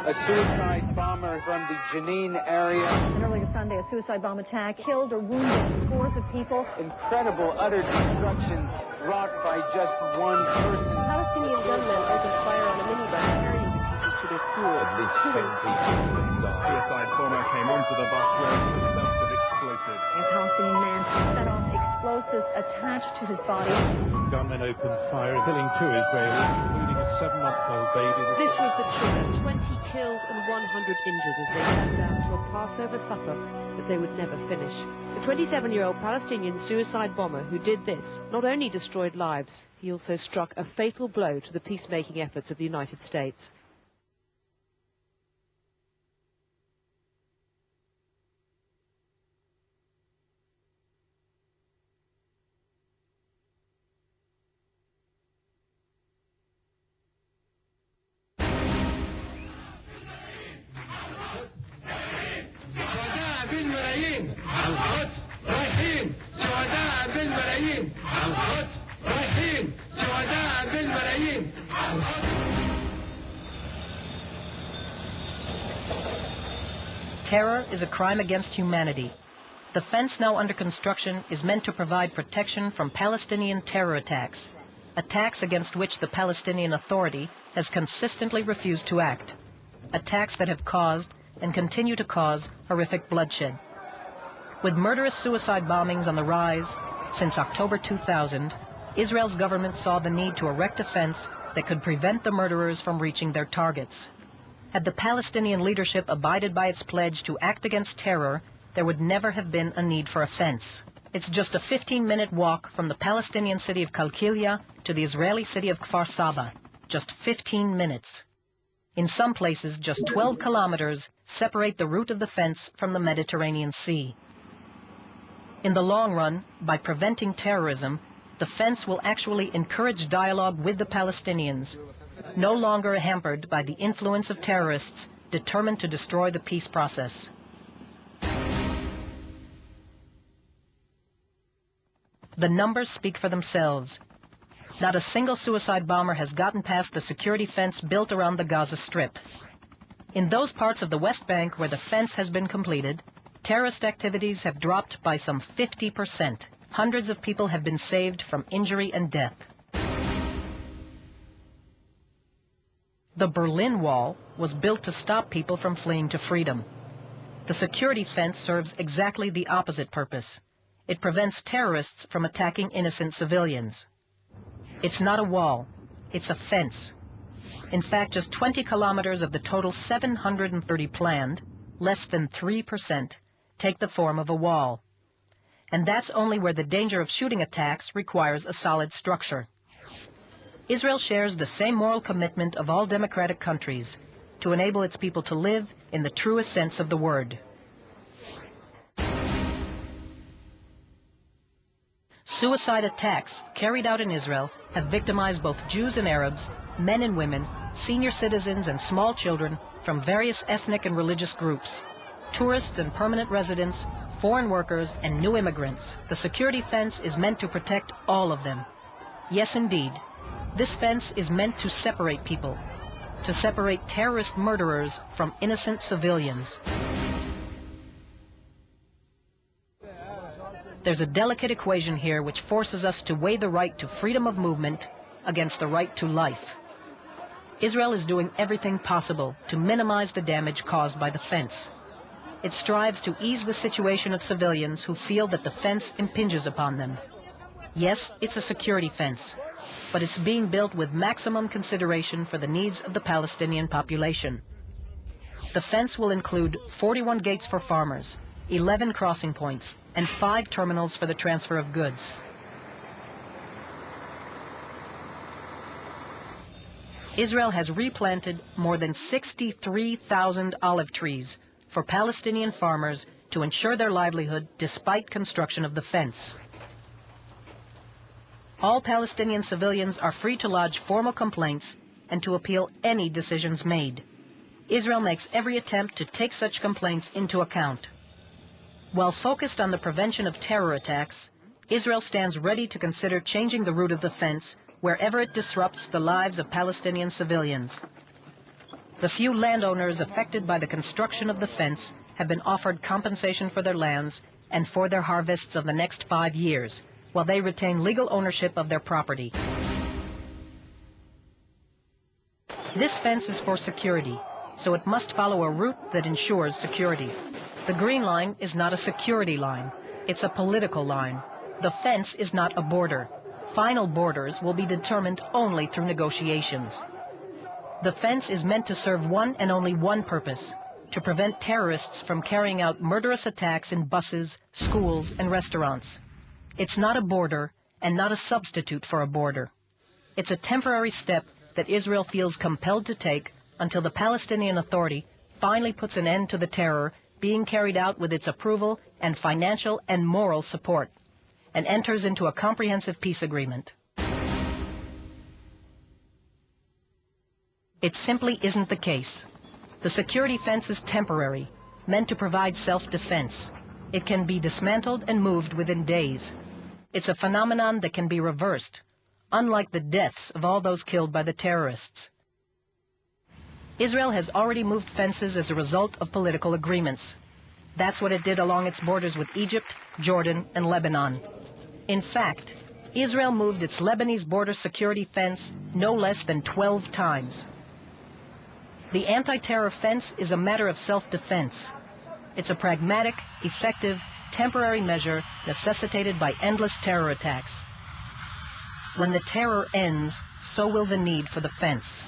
a suicide bomber from the Jenin area. And earlier Sunday, a suicide bomb attack killed or wounded scores of people. Incredible, utter destruction wrought by just one person. Palestinian gunmen opened fire on a minibus carrying the teachers to their school. At least 10 people have died. Suicide bomber came onto the bus wearing himself with explosives. A Palestinian man set off explosives attached to his body. Gunmen opened fire, killing 2 Israelis, including a 7-month-old baby. This was the children, 20 killed and 100 injured as they sat down to a Passover supper that they would never finish. The 27-year-old Palestinian suicide bomber who did this not only destroyed lives, he also struck a fatal blow to the peacemaking efforts of the United States. بالملايين القدس رايحين شهداء بالملايين القدس رايحين شهداء بالملايين Terror is a crime against humanity. The fence now under construction is meant to provide protection from Palestinian terror attacks, attacks against which the Palestinian Authority has consistently refused to act, attacks that have caused and continue to cause horrific bloodshed. With murderous suicide bombings on the rise since October 2000, Israel's government saw the need to erect a fence that could prevent the murderers from reaching their targets. Had the Palestinian leadership abided by its pledge to act against terror, there would never have been a need for a fence. It's just a 15-minute walk from the Palestinian city of Qalqilia to the Israeli city of Kfar Saba. Just 15 minutes. In some places, just 12 kilometers separate the route of the fence from the Mediterranean Sea. In the long run, by preventing terrorism, the fence will actually encourage dialogue with the Palestinians, no longer hampered by the influence of terrorists determined to destroy the peace process. The numbers speak for themselves. Not a single suicide bomber has gotten past the security fence built around the Gaza Strip. In those parts of the West Bank where the fence has been completed, terrorist activities have dropped by some 50%. Hundreds of people have been saved from injury and death. The Berlin Wall was built to stop people from fleeing to freedom. The security fence serves exactly the opposite purpose. It prevents terrorists from attacking innocent civilians. It's not a wall, it's a fence. In fact, just 20 kilometers of the total 730 planned, less than 3%, take the form of a wall. And that's only where the danger of shooting attacks requires a solid structure. Israel shares the same moral commitment of all democratic countries to enable its people to live in the truest sense of the word. Suicide attacks carried out in Israel have victimized both Jews and Arabs, men and women, senior citizens and small children from various ethnic and religious groups, tourists and permanent residents, foreign workers and new immigrants. The security fence is meant to protect all of them. Yes, indeed. This fence is meant to separate people, to separate terrorist murderers from innocent civilians. There's a delicate equation here which forces us to weigh the right to freedom of movement against the right to life. Israel is doing everything possible to minimize the damage caused by the fence. It strives to ease the situation of civilians who feel that the fence impinges upon them. Yes, it's a security fence, but it's being built with maximum consideration for the needs of the Palestinian population. The fence will include 41 gates for farmers, 11 crossing points, and 5 terminals for the transfer of goods. Israel has replanted more than 63,000 olive trees for Palestinian farmers to ensure their livelihood despite construction of the fence. All Palestinian civilians are free to lodge formal complaints and to appeal any decisions made. Israel makes every attempt to take such complaints into account. While focused on the prevention of terror attacks, Israel stands ready to consider changing the route of the fence wherever it disrupts the lives of Palestinian civilians. The few landowners affected by the construction of the fence have been offered compensation for their lands and for their harvests of the next 5 years, while they retain legal ownership of their property. This fence is for security, so it must follow a route that ensures security. The green line is not a security line. It's a political line. The fence is not a border. Final borders will be determined only through negotiations. The fence is meant to serve one and only one purpose: to prevent terrorists from carrying out murderous attacks in buses, schools, and restaurants. It's not a border and not a substitute for a border. It's a temporary step that Israel feels compelled to take until the Palestinian Authority finally puts an end to the terror being carried out with its approval and financial and moral support, and enters into a comprehensive peace agreement. It simply isn't the case. The security fence is temporary, meant to provide self-defense. It can be dismantled and moved within days. It's a phenomenon that can be reversed, unlike the deaths of all those killed by the terrorists. Israel has already moved fences as a result of political agreements. That's what it did along its borders with Egypt, Jordan, and Lebanon. In fact, Israel moved its Lebanese border security fence no less than 12 times. The anti-terror fence is a matter of self-defense. It's a pragmatic, effective, temporary measure necessitated by endless terror attacks. When the terror ends, so will the need for the fence.